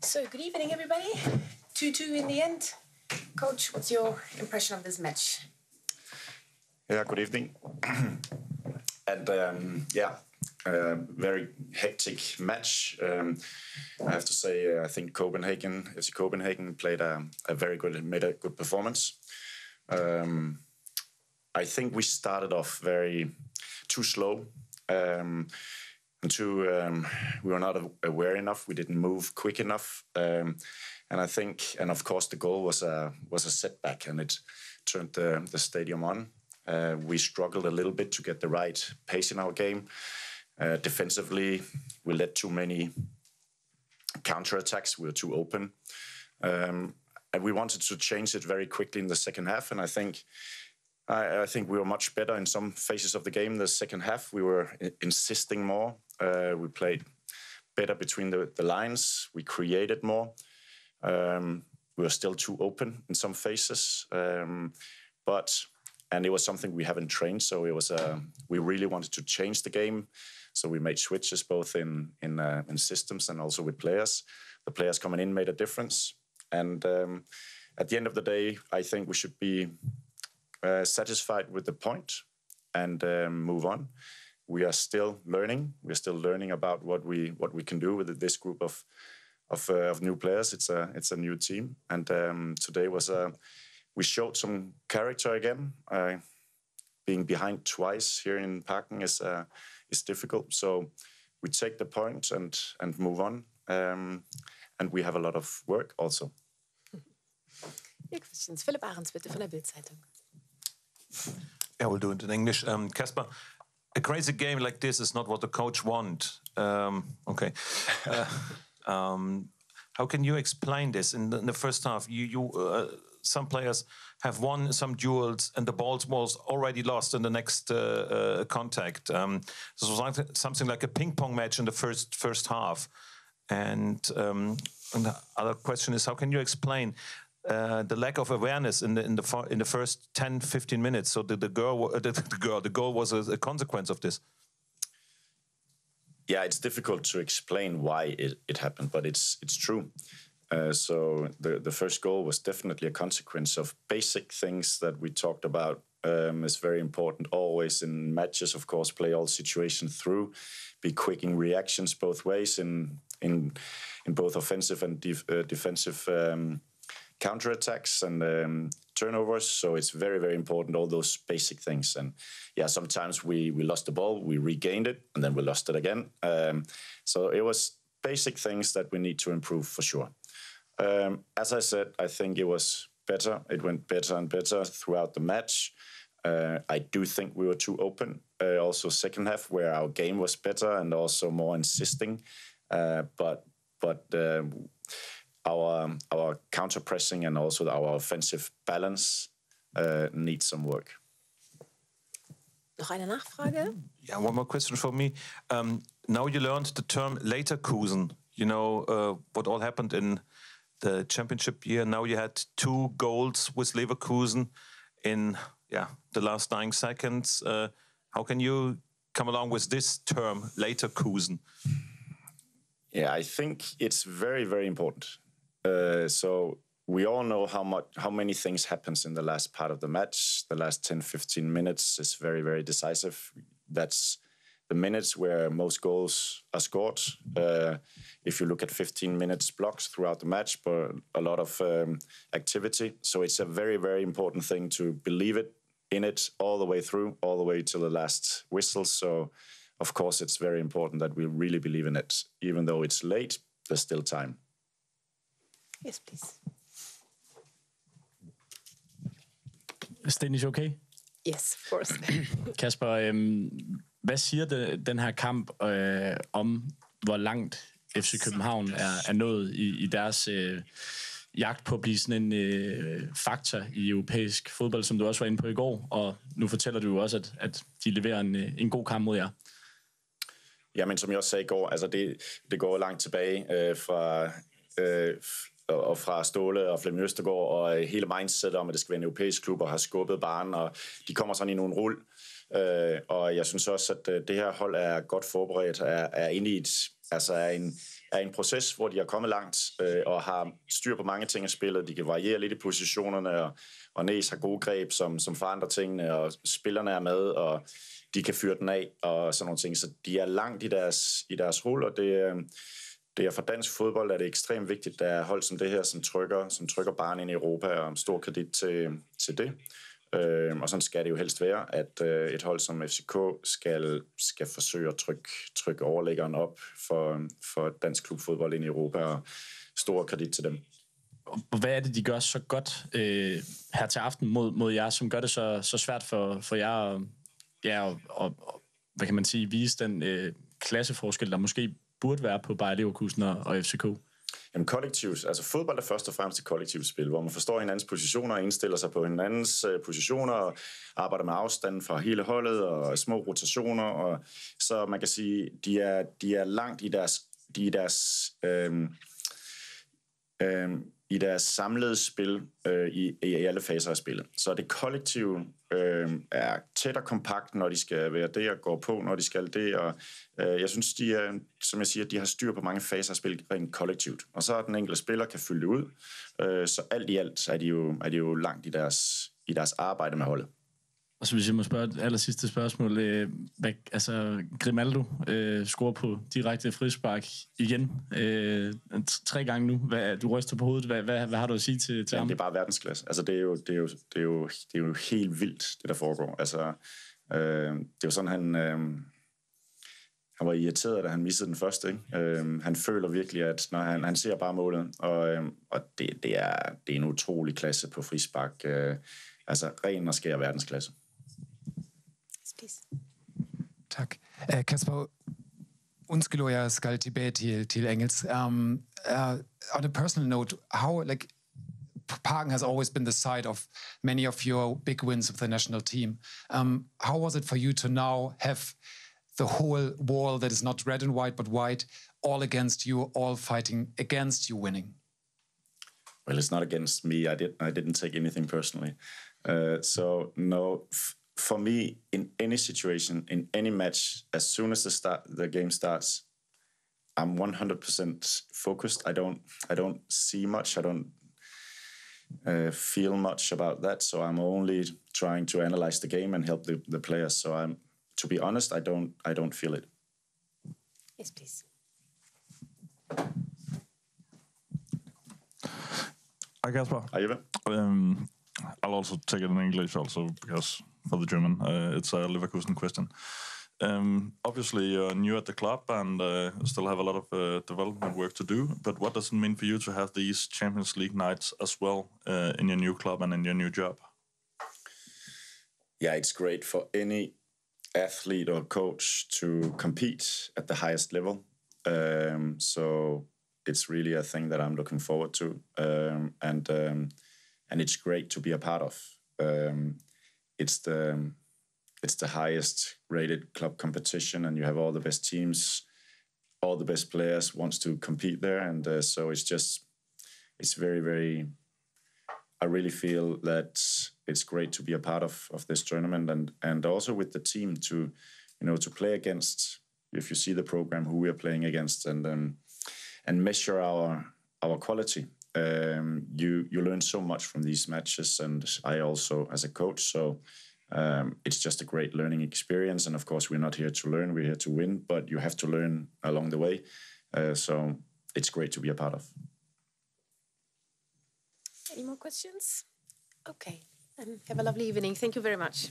So, good evening, everybody. 2-2 in the end. Coach, what's your impression of this match? Yeah, good evening. And very hectic match. I have to say, I think FC Kopenhagen played made a good performance. I think we started off too slow. We were not aware enough. We didn't move quick enough, and of course, the goal was a setback, and it turned the stadium on. We struggled a little bit to get the right pace in our game. Defensively, we let too many counterattacks. We were too open, and we wanted to change it very quickly in the second half. And I think we were much better in some phases of the game. The second half, we were insisting more. We played better between the lines. We created more. We were still too open in some phases, and it was something we haven't trained. So we really wanted to change the game. So we made switches both in systems and also with players. The players coming in made a difference. And at the end of the day, I think we should be satisfied with the point and move on. We are still learning. We're still learning about what we can do with this group of new players. It's a new team, and today we showed some character again. Being behind twice here in Parken is difficult. So we take the point and move on. And we have a lot of work also. Your questions. Philipp Ahrens, bitte, von der Bild-Zeitung. Yeah, we'll do it in English. Kasper, a crazy game like this is not what the coach wants. Okay. How can you explain this? In the first half, some players have won some duels and the ball was already lost in the next contact. This was something like a ping-pong match in the first half. And the other question is, how can you explain the lack of awareness in the first 10-15 minutes? So the goal was a consequence of this. Yeah, it's difficult to explain why it happened, but it's true. So the first goal was definitely a consequence of basic things that we talked about. It's very important always in matches, of course, play all situations through, be quick in reactions both ways in both offensive and defensive counterattacks and turnovers. So it's very, very important, all those basic things. And yeah, sometimes we lost the ball, we regained it, and then we lost it again. So it was basic things that we need to improve for sure. As I said, I think it was better. It went better and better throughout the match. I do think we were too open. Also second half, where our game was better and also more insisting. But our counter pressing and also our offensive balance needs some work. Noch eine Nachfrage? Yeah, one more question for me. Now you learned the term Leverkusen. You know what all happened in the championship year. Now you had 2 goals with Leverkusen in the last 9 seconds. How can you come along with this term, Leverkusen? Yeah, I think it's very, very important. So we all know how many things happens in the last part of the match. The last 10-15 minutes is very, very decisive. That's the minutes where most goals are scored. If you look at 15 minutes blocks throughout the match, but a lot of activity. So it's a very, very important thing to believe in it all the way through, all the way to the last whistle. So of course it's very important that we really believe in it. Even though it's late, there's still time. Yes, please. Is Danish okay? Yes, of course. Kasper, hvad siger den her kamp om, hvor langt FC København er nået i deres jagt på at blive sådan en faktor i europæisk fodbold, som du også var inde på i går, og nu fortæller du jo også, at de leverer en god kamp mod jer. Ja, men som jeg også sagde i går, altså det går langt tilbage fra Ståle og Flemming Østergaard, og hele mindset om, at det skal være en europæisk klub, og har skubbet barn, og de kommer sådan i nogle rul. Og jeg synes også, at det her hold er godt forberedt, er inde altså er en proces, hvor de har kommet langt og har styr på mange ting af spillet. De kan variere lidt i positionerne, og Næs har gode greb, som forandrer tingene, og spillerne er med, og de kan fyre den af, og sådan nogle ting. Så de er langt i deres rulle, og det er for dansk fodbold, er det ekstremt vigtigt, at der er hold som det her, som trykker barn ind i Europa, og en stor kredit til det. Og sådan skal det jo helst være, at et hold som FCK skal forsøge at trykke overliggeren op for dansk klubfodbold ind i Europa, og stor kredit til dem. Og hvad er det, de gør så godt her til aften mod jer, som gør det så svært for jer og hvad kan man sige, vise den klasseforskel, der måske burde være på Bayer Leverkusen og FCK? Jamen kollektivt, altså fodbold er først og fremmest et kollektivt spil, hvor man forstår hinandens positioner og indstiller sig på hinandens positioner og arbejder med afstanden fra hele holdet og små rotationer. Og så man kan sige, de er langt i deres samlede spil i alle faser af spillet. Så det kollektive er tæt og kompakt, når de skal være det, og går på, når de skal det. Og jeg synes, som jeg siger, de har styr på mange faser af spil rent kollektivt. Og så den enkelte spiller kan fylde det ud. Så alt i alt er de jo langt i deres arbejde med holdet. Og så hvis jeg må spørge et aller sidste spørgsmål. Grimaldo scorer på direkte frispark igen. 3 gange nu. Du ryster på hovedet. Hvad har du at sige til ham? Det er bare verdensklasse. Altså, det er jo helt vildt, det der foregår. Altså, det er jo sådan, han var irriteret, da han missede den første. Ikke? Han føler virkelig, at når han ser bare målet, og det er en utrolig klasse på frispark. Altså, ren og skær verdensklasse. Tak. Kasper, undskyld, jeg skal tilbage til engelsk. On a personal note, how, Kopenhagen has always been the site of many of your big wins of the national team. How was it for you to now have the whole wall that is not red and white, but white, all against you, all fighting against you winning? Well, it's not against me. I didn't take anything personally. So no, for me, in any situation, in any match, as soon as the game starts, I'm 100% focused. I don't see much. I don't feel much about that. So I'm only trying to analyze the game and help the players. So to be honest, I don't feel it. Yes, please. Hi, Kasper. Are you? I'll also take it in English also because for the German, it's a Leverkusen question. Obviously, you're new at the club and still have a lot of development work to do. But what does it mean for you to have these Champions League nights as well in your new club and in your new job? Yeah, it's great for any athlete or coach to compete at the highest level. So it's really a thing that I'm looking forward to, and it's great to be a part of. It's the highest rated club competition, and you have all the best teams, all the best players wants to compete there, and so it's very, very. I really feel that it's great to be a part of this tournament, and also with the team to play against. If you see the program, who we are playing against, and measure our quality. You learn so much from these matches, and I also as a coach. So it's just a great learning experience. And of course, we're not here to learn; we're here to win. But you have to learn along the way. So it's great to be a part of. Any more questions? Okay, have a lovely evening. Thank you very much.